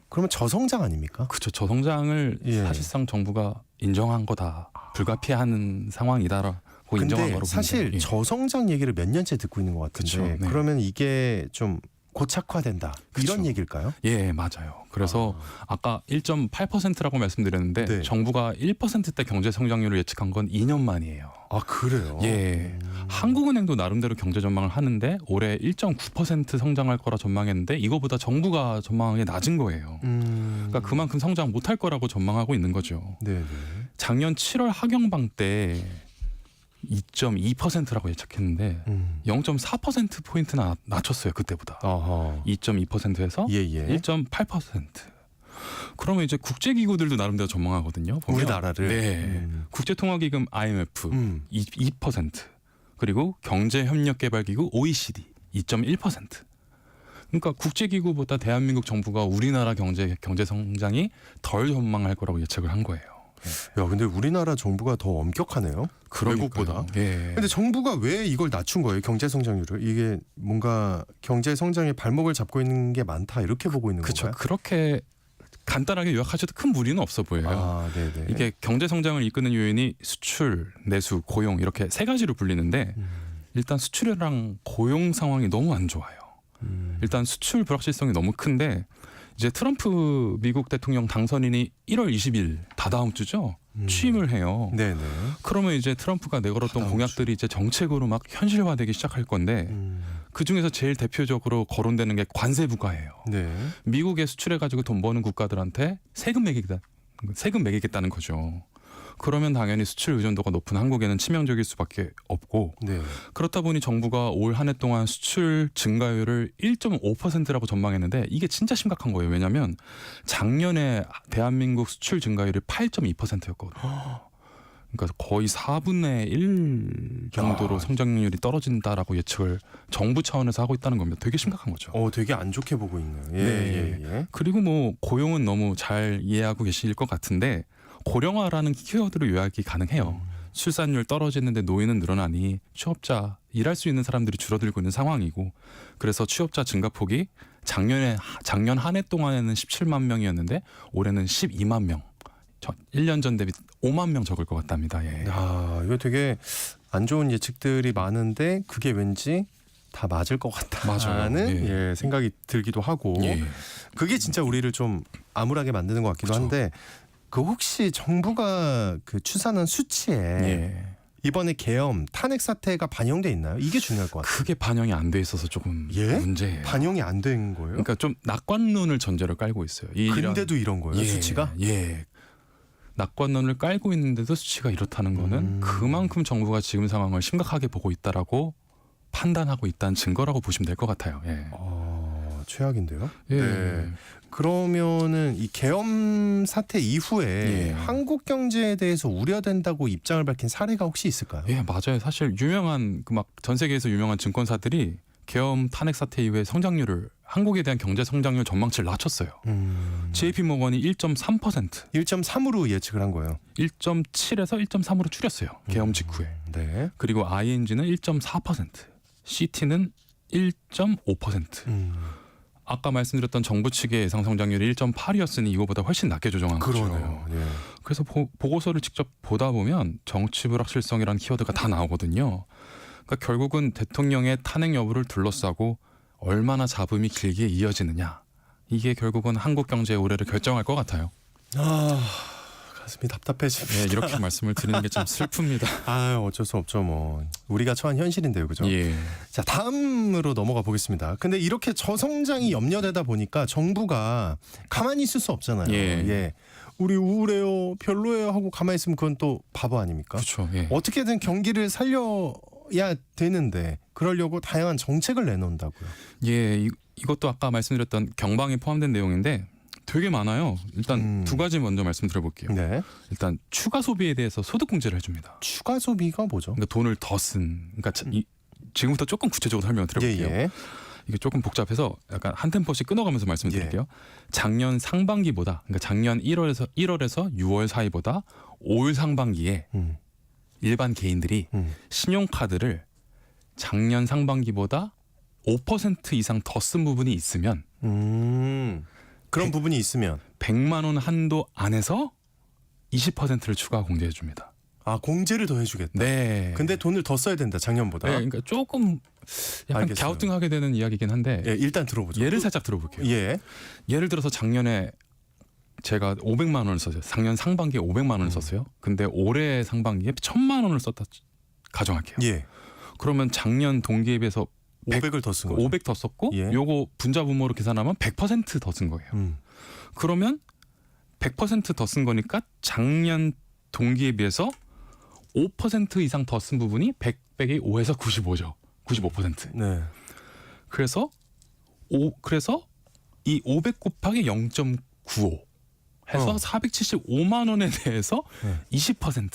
B: 그러면 저성장 아닙니까?
F: 그렇죠. 저성장을 사실상 정부가 인정한 거다. 불가피하는 상황이다라고 인정한
B: 근데
F: 거로
B: 사실
F: 보는데,
B: 저성장 얘기를 몇 년째 듣고 있는 것 같은데
F: 그쵸, 네.
B: 그러면 이게 좀 고착화된다 이런
F: 그쵸.
B: 얘기일까요?
F: 예, 맞아요. 그래서 아까 1.8%라고 말씀드렸는데
B: 네.
F: 정부가 1%대 경제 성장률을 예측한 건 2년 만이에요.
B: 아 그래요?
F: 예. 한국은행도 나름대로 경제 전망을 하는데 올해 1.9% 성장할 거라 전망했는데 이거보다 정부가 전망한 게 낮은 거예요. 그러니까 그만큼 성장 못할 거라고 전망하고 있는 거죠.
B: 네네.
F: 작년 7월 하경방 때 2.2%라고 예측했는데 0.4% 포인트나 낮췄어요. 그때보다. 2.2%에서
B: 예예.
F: 1.8%. 그러면 이제 국제기구들도 나름대로 전망하거든요. 보면.
B: 우리나라를.
F: 네. 국제통화기금 IMF 2%. 그리고 경제협력개발기구 OECD 2.1%. 그러니까 국제기구보다 대한민국 정부가 우리나라 경제 성장이 덜 전망할 거라고 예측을 한 거예요.
B: 야 근데 우리나라 정부가 더 엄격하네요. 외국보다.
F: 예.
B: 근데 정부가 왜 이걸 낮춘 거예요? 경제 성장률을. 이게 뭔가 경제 성장의 발목을 잡고 있는 게 많다 이렇게 보고 있는
F: 그렇죠.
B: 건가요?
F: 그렇게 간단하게 요약하셔도 큰 무리는 없어 보여요.
B: 아, 네네.
F: 이게 경제 성장을 이끄는 요인이 수출, 내수, 고용 이렇게 세 가지로 불리는데 일단 수출이랑 고용 상황이 너무 안 좋아요. 일단 수출 불확실성이 너무 큰데 이제 트럼프 미국 대통령 당선인이 1월 20일 다다음 주죠. 취임을 해요.
B: 네네.
F: 그러면 이제 트럼프가 내걸었던
B: 다다음
F: 공약들이 이제 정책으로 막 현실화되기 시작할 건데 그 중에서 제일 대표적으로 거론되는 게 관세 부과예요.
B: 네.
F: 미국에 수출해 가지고 돈 버는 국가들한테 세금 매기겠다는 거죠. 그러면 당연히 수출 의존도가 높은 한국에는 치명적일 수밖에 없고
B: 네.
F: 그렇다 보니 정부가 올 한 해 동안 수출 증가율을 1.5%라고 전망했는데 이게 진짜 심각한 거예요. 왜냐하면 작년에 대한민국 수출 증가율이 8.2%였거든요. 그러니까 거의 4분의 1 정도로 성장률이 떨어진다라고 예측을 정부 차원에서 하고 있다는 겁니다. 되게 심각한 거죠.
B: 되게 안 좋게 보고 있네요.
F: 네. 그리고 뭐 고용은 너무 잘 이해하고 계실 것 같은데 고령화라는 키워드로 요약이 가능해요. 출산율 떨어지는데 노인은 늘어나니 취업자 일할 수 있는 사람들이 줄어들고 있는 상황이고 그래서 취업자 증가폭이 작년 한 해 동안에는 17만 명이었는데 올해는 12만 명. 1년 전 대비 5만 명 적을 것 같답니다. 예.
B: 이거 되게 안 좋은 예측들이 많은데 그게 왠지 다 맞을 것 같다는 생각이 들기도 하고 그게 진짜 우리를 좀 암울하게 만드는 것 같기도 한데 그 혹시 정부가 그 추산한 수치에 이번에 계엄 탄핵 사태가 반영돼 있나요? 이게 중요할 것 같아요.
F: 그게 반영이 안 돼 있어서 조금 문제예요.
B: 반영이 안 된 거예요?
F: 그러니까 좀 낙관론을 전제로 깔고 있어요.
B: 근데도 이런 거예요? 수치가?
F: 예. 낙관론을 깔고 있는데도 수치가 이렇다는 거는 그만큼 정부가 지금 상황을 심각하게 보고 있다라고 판단하고 있다는 증거라고 보시면 될 것 같아요. 예.
B: 최악인데요.
F: 예.
B: 네. 그러면은 이 계엄 사태 이후에 한국 경제에 대해서 우려된다고 입장을 밝힌 사례가 혹시 있을까요?
F: 예, 맞아요. 사실 유명한 전 세계에서 유명한 증권사들이 계엄 탄핵 사태 이후에 성장률을 한국에 대한 경제 성장률 전망치를 낮췄어요. JP모건이 1.3%,
B: 1.3으로 예측을 한 거예요.
F: 1.7에서 1.3으로 줄였어요. 계엄 직후에.
B: 네.
F: 그리고 ING는 1.4%, CT는 1.5%. 아까 말씀드렸던 정부 측의 예상 성장률이 1.8이었으니 이거보다 훨씬 낮게 조정한 거죠. 그래서 보고서를 직접 보다 보면 정치 불확실성이라는 키워드가 다 나오거든요. 그러니까 결국은 대통령의 탄핵 여부를 둘러싸고 얼마나 잡음이 길게 이어지느냐. 이게 결국은 한국 경제의 올해를 결정할 것 같아요.
B: 가슴이 답답해집니다.
F: 네, 이렇게 말씀을 드리는 게 좀 슬픕니다.
B: 어쩔 수 없죠. 뭐 우리가 처한 현실인데요, 그죠? 자, 다음으로 넘어가 보겠습니다. 근데 이렇게 저성장이 염려되다 보니까 정부가 가만히 있을 수 없잖아요. 우리 우울해요, 별로예요 하고 가만히 있으면 그건 또 바보 아닙니까?
F: 그렇죠.
B: 어떻게든 경기를 살려 줄여야 되는데 그러려고 다양한 정책을 내놓는다고요.
F: 예, 이것도 아까 말씀드렸던 경방에 포함된 내용인데 되게 많아요. 일단 두 가지 먼저 말씀드려볼게요.
B: 네.
F: 일단 추가 소비에 대해서 소득공제를 해줍니다.
B: 추가 소비가 뭐죠?
F: 그러니까 돈을 더 쓴. 그러니까 지금부터 조금 구체적으로 설명을 드려볼게요.
B: 예.
F: 이게 조금 복잡해서 약간 한 템포씩 끊어가면서 말씀드릴게요. 작년 상반기보다, 그러니까 작년 1월에서 6월 사이보다 올 상반기에 일반 개인들이 신용카드를 작년 상반기보다 5% 이상 더 쓴 부분이 있으면
B: 그런 부분이 있으면
F: 100만 원 한도 안에서 20%를 추가 공제해 줍니다.
B: 아, 공제를 더 해주겠다.
F: 네.
B: 근데 돈을 더 써야 된다, 작년보다.
F: 네, 그러니까 조금 약간
B: 알겠어요.
F: 갸우뚱하게 되는 이야기긴 한데
B: 예, 일단 들어보죠.
F: 예를 살짝 들어볼게요.
B: 예.
F: 예를 들어서 작년에 제가 500만 원을 썼어요. 작년 상반기에 500만 원을 썼어요. 근데 올해 상반기에 1000만 원을 썼다 가정할게요.
B: 예.
F: 그러면 작년 동기에 비해서
B: 500을 더 쓴 거죠.
F: 500 더 썼고
B: 예.
F: 요거 분자 분모로 계산하면 100% 더 쓴 거예요. 그러면 100% 더 쓴 거니까 작년 동기에 비해서 5% 이상 더 쓴 부분이 100 빼기 5에서 95죠. 95%.
B: 네.
F: 그래서 이 500 곱하기 0.95 해서 475만 원에 대해서
B: 네.
F: 20%.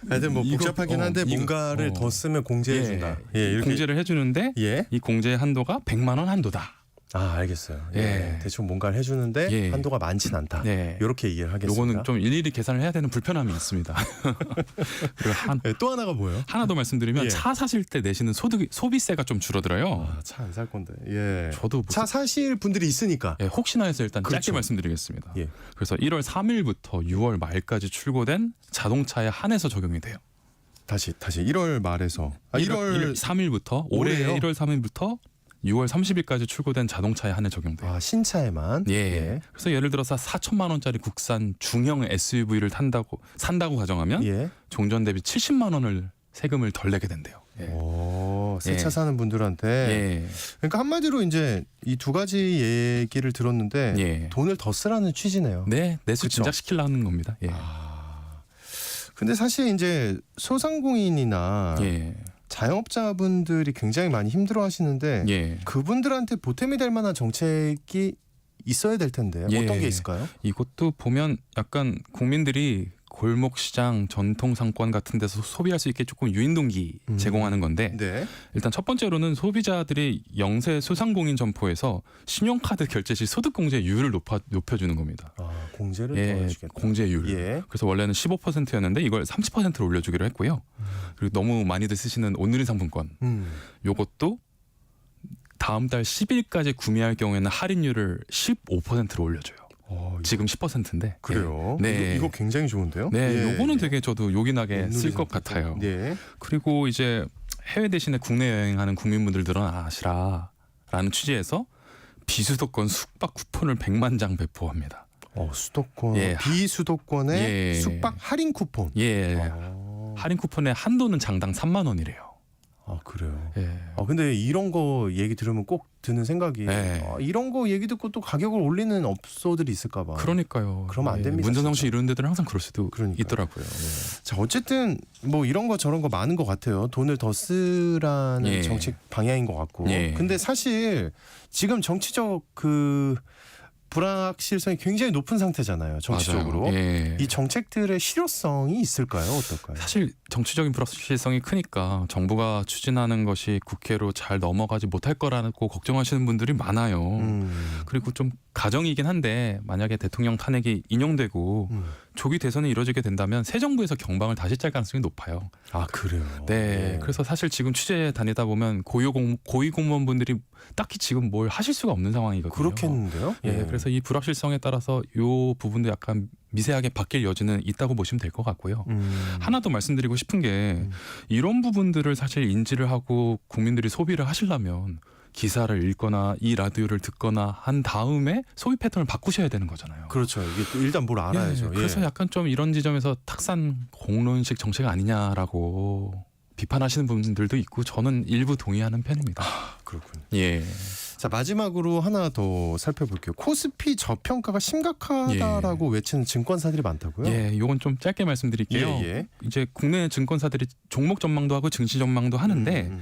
B: 하여튼 뭐
F: 이거,
B: 복잡하긴 한데 뭔가를 더 쓰면 공제해준다. 예, 이렇게.
F: 공제를 해주는데
B: 예.
F: 이 공제 한도가 100만 원 한도다.
B: 아, 알겠어요. 예.
F: 예.
B: 대충 뭔가를 해주는데
F: 예.
B: 한도가 많진 않다.
F: 네.
B: 이렇게 이해를 하겠습니다.
F: 요거는 좀 일일이 계산을 해야 되는 불편함이 있습니다. 그리고
B: 예, 또 하나가 뭐예요?
F: 하나 더 말씀드리면
B: 예.
F: 차 사실 때 내시는 소비세가 좀 줄어들어요.
B: 아, 차 안 살 건데. 예.
F: 저도
B: 차 사실 분들이 있으니까.
F: 예, 혹시나 해서 일단 짧게
B: 그렇죠.
F: 말씀드리겠습니다.
B: 예.
F: 그래서 1월 3일부터 6월 말까지 출고된 자동차에 한해서 적용이 돼요.
B: 다시 1월 말에서 1월
F: 3일부터 올해
B: 올해요?
F: 1월 3일부터 6월 30일까지 출고된 자동차에 한해 적용돼요.
B: 아, 신차에만.
F: 예. 그래서 예를 들어서 4천만 원짜리 국산 중형 SUV를 산다고 가정하면
B: 예.
F: 종전 대비 70만 원을 세금을 덜 내게 된대요. 예.
B: 오, 새 차
F: 예.
B: 사는 분들한테.
F: 예.
B: 그러니까 한마디로 이제 이 두 가지 얘기를 들었는데
F: 예.
B: 돈을 더 쓰라는 취지네요.
F: 네, 내수
B: 그쵸?
F: 진작시키려는 겁니다. 예.
B: 근데 사실 이제 소상공인이나
F: 예.
B: 자영업자분들이 굉장히 많이 힘들어하시는데
F: 예.
B: 그분들한테 보탬이 될 만한 정책이 있어야 될 텐데
F: 예.
B: 어떤 게 있을까요?
F: 이것도 보면 약간 국민들이 골목시장, 전통상권 같은 데서 소비할 수 있게 조금 유인동기 제공하는 건데
B: 네.
F: 일단 첫 번째로는 소비자들이 영세 소상공인 점포에서 신용카드 결제 시 소득공제율을 높여주는 겁니다.
B: 아, 공제를 더
F: 예,
B: 해주겠다.
F: 공제율.
B: 예.
F: 그래서 원래는 15%였는데 이걸 30%로 올려주기로 했고요. 그리고 너무 많이들 쓰시는 온누리 상품권. 요것도 다음 달 10일까지 구매할 경우에는 할인율을 15%로 올려줘요. 지금 10%인데.
B: 그래요?
F: 네.
B: 이거 굉장히 좋은데요?
F: 네,
B: 예.
F: 요거는 되게 저도 요긴하게
B: 온누리
F: 쓸 것
B: 상품권.
F: 같아요.
B: 네.
F: 그리고 이제 해외 대신에 국내 여행하는 국민분들은 아시라라는 취지에서 비수도권 숙박 쿠폰을 100만 장 배포합니다.
B: 수도권,
F: 예.
B: 비수도권의
F: 예.
B: 숙박 할인 쿠폰.
F: 예,
B: 아,
F: 할인 쿠폰의 한도는 장당 3만 원이래요.
B: 아, 그래요.
F: 예.
B: 근데 이런 거 얘기 들으면 꼭 드는 생각이
F: 네.
B: 이런 거 얘기 듣고 또 가격을 올리는 업소들이 있을까 봐.
F: 그러니까요.
B: 그러면 안
F: 예,
B: 됩니다,
F: 문전성 씨
B: 진짜.
F: 이런 데들은 항상 그럴 수도
B: 그러니까요.
F: 있더라고요. 예.
B: 자, 어쨌든 뭐 이런 거 저런 거 많은 것 같아요. 돈을 더 쓰라는
F: 예.
B: 정책 방향인 것 같고.
F: 예.
B: 근데 사실 지금 정치적 그 불확실성이 굉장히 높은 상태잖아요. 정치적으로.
F: 맞아요. 예.
B: 이 정책들의 실효성이 있을까요? 어떨까요?
F: 사실 정치적인 불확실성이 크니까 정부가 추진하는 것이 국회로 잘 넘어가지 못할 거라고 걱정하시는 분들이 많아요. 그리고 좀 가정이긴 한데 만약에 대통령 탄핵이 인용되고 조기 대선이 이루어지게 된다면 새 정부에서 경방을 다시 짤 가능성이 높아요.
B: 아, 그래요.
F: 네,
B: 예.
F: 그래서 사실 지금 취재 다니다 보면 고위 공무원분들이 딱히 지금 뭘 하실 수가 없는 상황이거든요.
B: 그렇겠는데요?
F: 예, 그래서 이 불확실성에 따라서 요 부분도 약간 미세하게 바뀔 여지는 있다고 보시면 될 것 같고요. 하나 더 말씀드리고 싶은 게 이런 부분들을 사실 인지를 하고 국민들이 소비를 하시려면 기사를 읽거나 이 라디오를 듣거나 한 다음에 소비 패턴을 바꾸셔야 되는 거잖아요.
B: 그렇죠. 이게 또 일단 뭘 알아야죠.
F: 예, 그래서
B: 예.
F: 약간 좀 이런 지점에서 탁산 공론식 정책 아니냐라고 비판하시는 분들도 있고 저는 일부 동의하는 편입니다.
B: 그렇군요.
F: 예.
B: 자, 마지막으로 하나 더 살펴볼게요. 코스피 저평가가 심각하다라고 외치는 증권사들이 많다고요?
F: 예, 이건 좀 짧게 말씀드릴게요.
B: 예.
F: 이제 국내 증권사들이 종목 전망도 하고 증시 전망도 하는데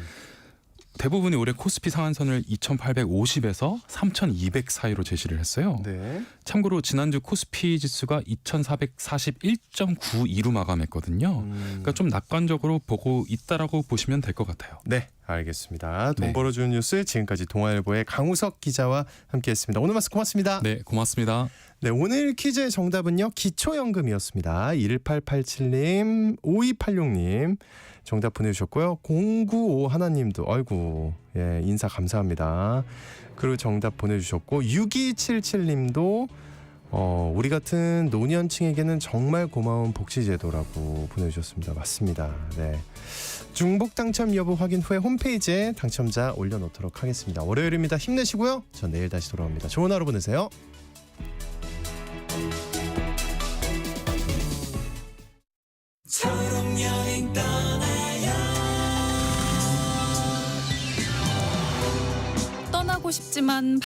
F: 대부분이 올해 코스피 상한선을 2,850에서 3,200 사이로 제시를 했어요.
B: 네.
F: 참고로 지난주 코스피 지수가 2,441.92로 마감했거든요. 그러니까 좀 낙관적으로 보고 있다라고 보시면 될 것 같아요.
B: 네, 알겠습니다. 돈
F: 네.
B: 벌어주는 뉴스 지금까지 동아일보의 강우석 기자와 함께했습니다. 오늘 말씀 고맙습니다.
F: 네, 고맙습니다.
B: 네, 오늘 퀴즈의 정답은요. 기초연금이었습니다. 1887님, 5286님 정답 보내주셨고요. 095 하나님도 아이고 예 인사 감사합니다. 그리고 정답 보내주셨고 6277님도 우리 같은 노년층에게는 정말 고마운 복지제도라고 보내주셨습니다. 맞습니다. 네. 중복 당첨 여부 확인 후에 홈페이지에 당첨자 올려놓도록 하겠습니다. 월요일입니다. 힘내시고요. 저 내일 다시 돌아옵니다. 좋은 하루 보내세요.
C: 떠나고 싶지만